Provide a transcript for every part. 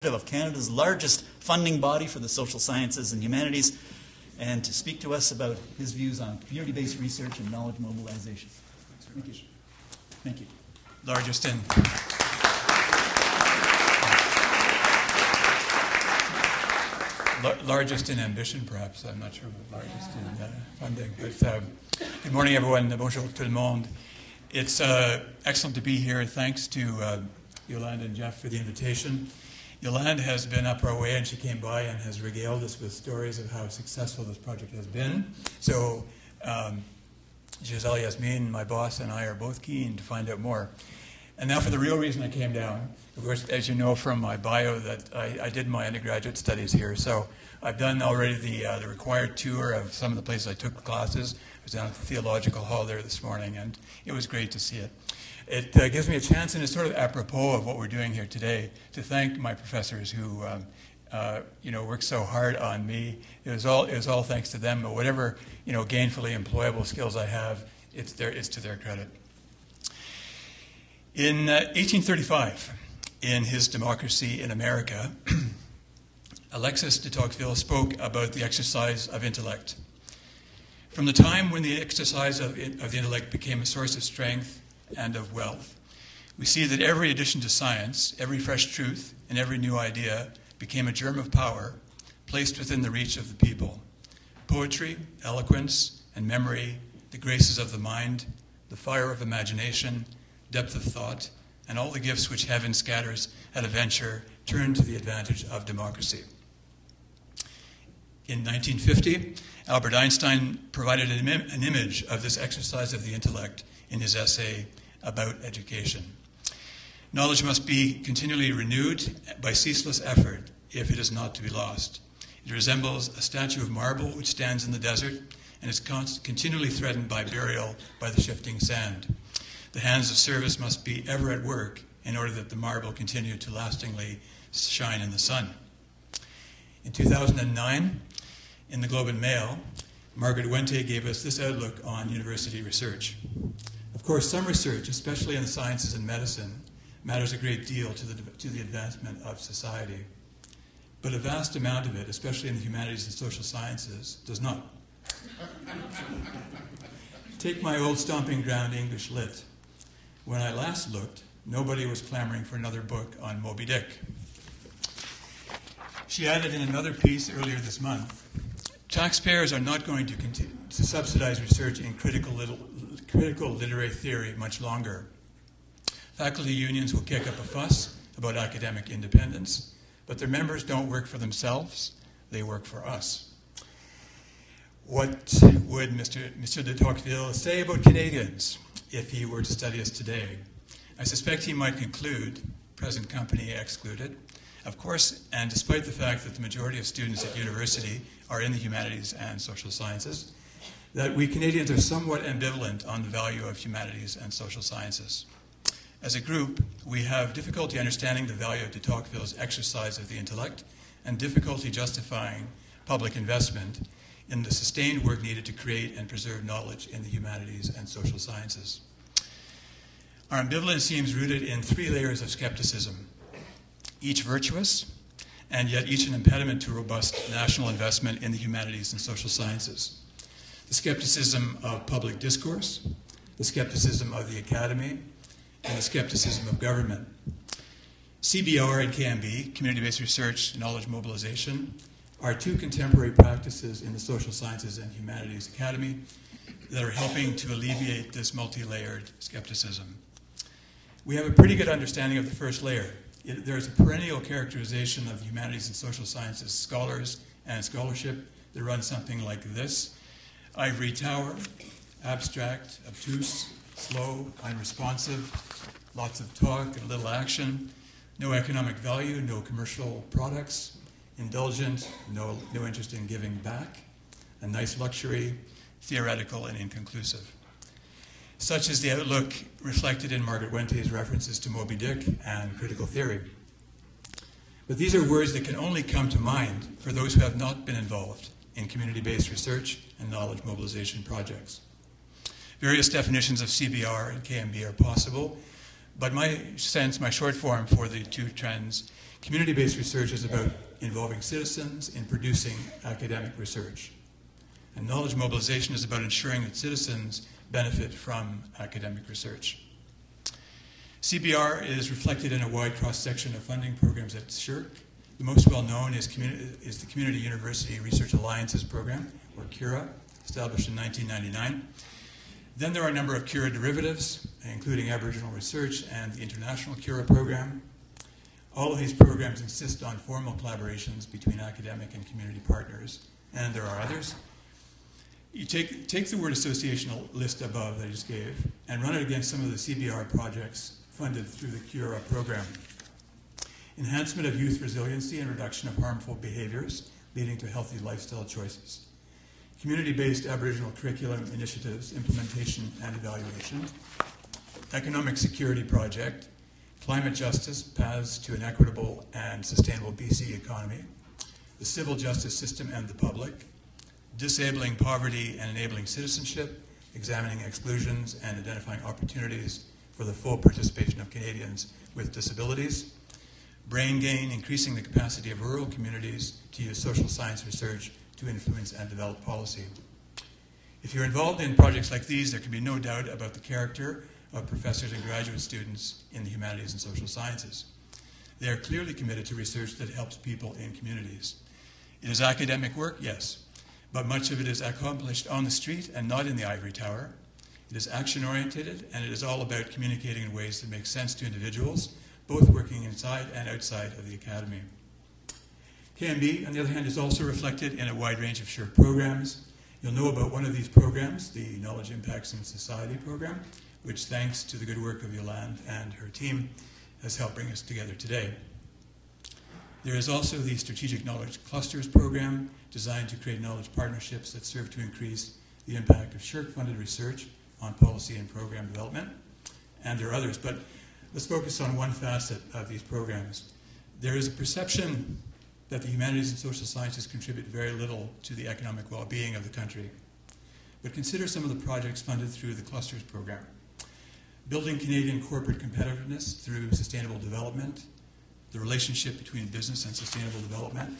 of Canada's largest funding body for the social sciences and humanities, and to speak to us about his views on community-based research and knowledge mobilization. Thank you. Thank you. Largest in ambition, perhaps. I'm not sure about largest in funding. But good morning, everyone. Bonjour tout le monde. It's excellent to be here. Thanks to Yolande and Jeff for the invitation. Yolande has been up our way, and she came by and has regaled us with stories of how successful this project has been. So Giselle, Yasmin, my boss, and I are both keen to find out more. And now for the real reason I came down. Of course, as you know from my bio, that I did my undergraduate studies here. So I've done already the required tour of some of the places I took classes. I was down at the Theological Hall there this morning, and it was great to see it. It gives me a chance, and it's sort of apropos of what we're doing here today, to thank my professors who worked so hard on me. It was all thanks to them, but whatever gainfully employable skills I have, it's to their credit. In 1835, in his Democracy in America, Alexis de Tocqueville spoke about the exercise of intellect. From the time when the exercise of the intellect became a source of strength and of wealth, we see that every addition to science, every fresh truth, and every new idea became a germ of power placed within the reach of the people. Poetry, eloquence, and memory, the graces of the mind, the fire of imagination, depth of thought, and all the gifts which heaven scatters at a venture turned to the advantage of democracy. In 1950, Albert Einstein provided an image of this exercise of the intellect in his essay about education. Knowledge must be continually renewed by ceaseless effort if it is not to be lost. It resembles a statue of marble which stands in the desert and is continually threatened by burial by the shifting sand. The hands of service must be ever at work in order that the marble continue to lastingly shine in the sun. In 2009, in the Globe and Mail, Margaret Wente gave us this outlook on university research. Of course, some research, especially in the sciences and medicine, matters a great deal to the advancement of society. But a vast amount of it, especially in the humanities and social sciences, does not. Take my old stomping ground, English Lit. When I last looked, nobody was clamoring for another book on Moby Dick. She added in another piece earlier this month, taxpayers are not going to continue to subsidize research in critical literary theory much longer. Faculty unions will kick up a fuss about academic independence, but their members don't work for themselves, they work for us. What would Mr. de Tocqueville say about Canadians if he were to study us today? I suspect he might conclude, present company excluded, of course, and despite the fact that the majority of students at university are in the humanities and social sciences, that we Canadians are somewhat ambivalent on the value of humanities and social sciences. As a group, we have difficulty understanding the value of de Tocqueville's exercise of the intellect and difficulty justifying public investment in the sustained work needed to create and preserve knowledge in the humanities and social sciences. Our ambivalence seems rooted in three layers of skepticism, each virtuous, and yet each an impediment to robust national investment in the humanities and social sciences. The skepticism of public discourse, the skepticism of the academy, and the skepticism of government. CBR and KMB, community-based research, knowledge mobilization, are two contemporary practices in the social sciences and humanities academy that are helping to alleviate this multi-layered skepticism. We have a pretty good understanding of the first layer. There is a perennial characterization of the humanities and social sciences scholars and scholarship that runs something like this: ivory tower, abstract, obtuse, slow, unresponsive, lots of talk and little action, no economic value, no commercial products, indulgent, no interest in giving back, a nice luxury, theoretical and inconclusive. Such is the outlook reflected in Margaret Wente's references to Moby Dick and critical theory. But these are words that can only come to mind for those who have not been involved in community-based research and knowledge mobilization projects. Various definitions of CBR and KMB are possible, but my short form for the two trends Community-based research is about involving citizens in producing academic research. And knowledge mobilization is about ensuring that citizens benefit from academic research. CBR is reflected in a wide cross-section of funding programs at SSHRC. The most well-known is the Community University Research Alliances Program, or KIRA, established in 1999. Then there are a number of KIRA derivatives, including Aboriginal Research and the International KIRA Program. All of these programs insist on formal collaborations between academic and community partners, and there are others. You take the word association list above that I just gave and run it against some of the CBR projects funded through the KIRA program. Enhancement of youth resiliency and reduction of harmful behaviors leading to healthy lifestyle choices. Community-based Aboriginal curriculum initiatives, implementation and evaluation. Economic security project. Climate justice, paths to an equitable and sustainable BC economy. The civil justice system and the public. Disabling poverty and enabling citizenship, examining exclusions and identifying opportunities for the full participation of Canadians with disabilities. Brain gain, increasing the capacity of rural communities to use social science research to influence and develop policy. If you're involved in projects like these, there can be no doubt about the character of professors and graduate students in the humanities and social sciences. They are clearly committed to research that helps people in communities. It is academic work, yes, but much of it is accomplished on the street and not in the ivory tower. It is action-oriented, and it is all about communicating in ways that make sense to individuals, both working inside and outside of the academy. KMB, on the other hand, is also reflected in a wide range of SSHRC programs. You'll know about one of these programs, the Knowledge Impacts in Society program, which, thanks to the good work of Yolande and her team, has helped bring us together today. There is also the Strategic Knowledge Clusters program, designed to create knowledge partnerships that serve to increase the impact of SSHRC-funded research on policy and program development. And there are others, but let's focus on one facet of these programs. There is a perception that the humanities and social sciences contribute very little to the economic well-being of the country. But consider some of the projects funded through the Clusters program. Building Canadian corporate competitiveness through sustainable development, the relationship between business and sustainable development,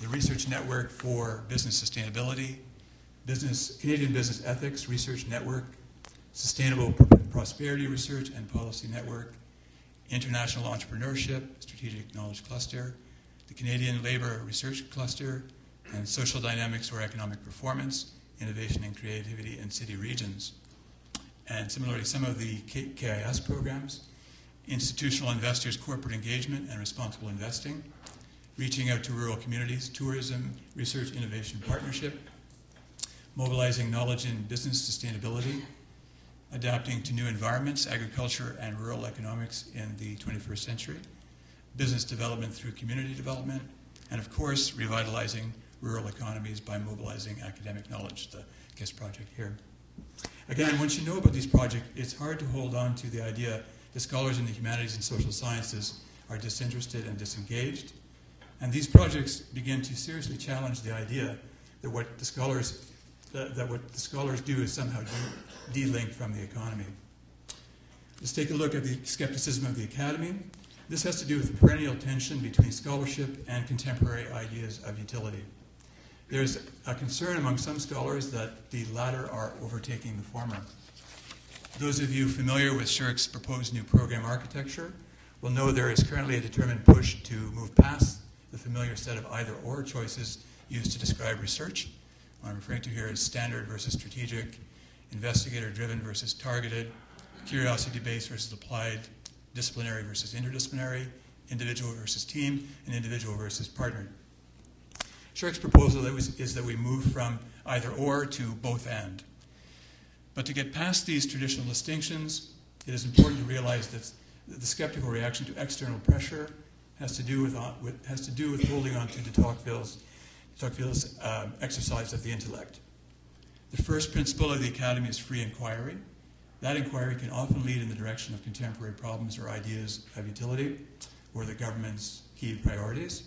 the Research Network for Business Sustainability, Canadian Business Ethics Research Network, Sustainable Prosperity Research and Policy Network, International Entrepreneurship Strategic Knowledge Cluster, the Canadian Labour Research Cluster, and Social Dynamics or Economic Performance, Innovation and Creativity in City Regions. And similarly, some of the KIS programs, Institutional Investors Corporate Engagement and Responsible Investing, Reaching Out to Rural Communities, Tourism Research Innovation Partnership, Mobilizing Knowledge in Business Sustainability, Adapting to New Environments, Agriculture and Rural Economics in the 21st Century, Business Development through Community Development, and of course, Revitalizing Rural Economies by Mobilizing Academic Knowledge, the KIS project here. Again, once you know about these projects, it's hard to hold on to the idea that scholars in the humanities and social sciences are disinterested and disengaged. And these projects begin to seriously challenge the idea that what the scholars do is somehow de-linked from the economy. Let's take a look at the skepticism of the academy. This has to do with the perennial tension between scholarship and contemporary ideas of utility. There's a concern among some scholars that the latter are overtaking the former. Those of you familiar with SSHRC's proposed new program architecture will know there is currently a determined push to move past the familiar set of either-or choices used to describe research. What I'm referring to here is standard versus strategic, investigator-driven versus targeted, curiosity-based versus applied, disciplinary versus interdisciplinary, individual versus team, and individual versus partner. SSHRC's proposal is that we move from either-or to both-and. But to get past these traditional distinctions, it is important to realize that the skeptical reaction to external pressure has to do with holding on to de Tocqueville's exercise of the intellect. The first principle of the academy is free inquiry. That inquiry can often lead in the direction of contemporary problems or ideas of utility or the government's key priorities.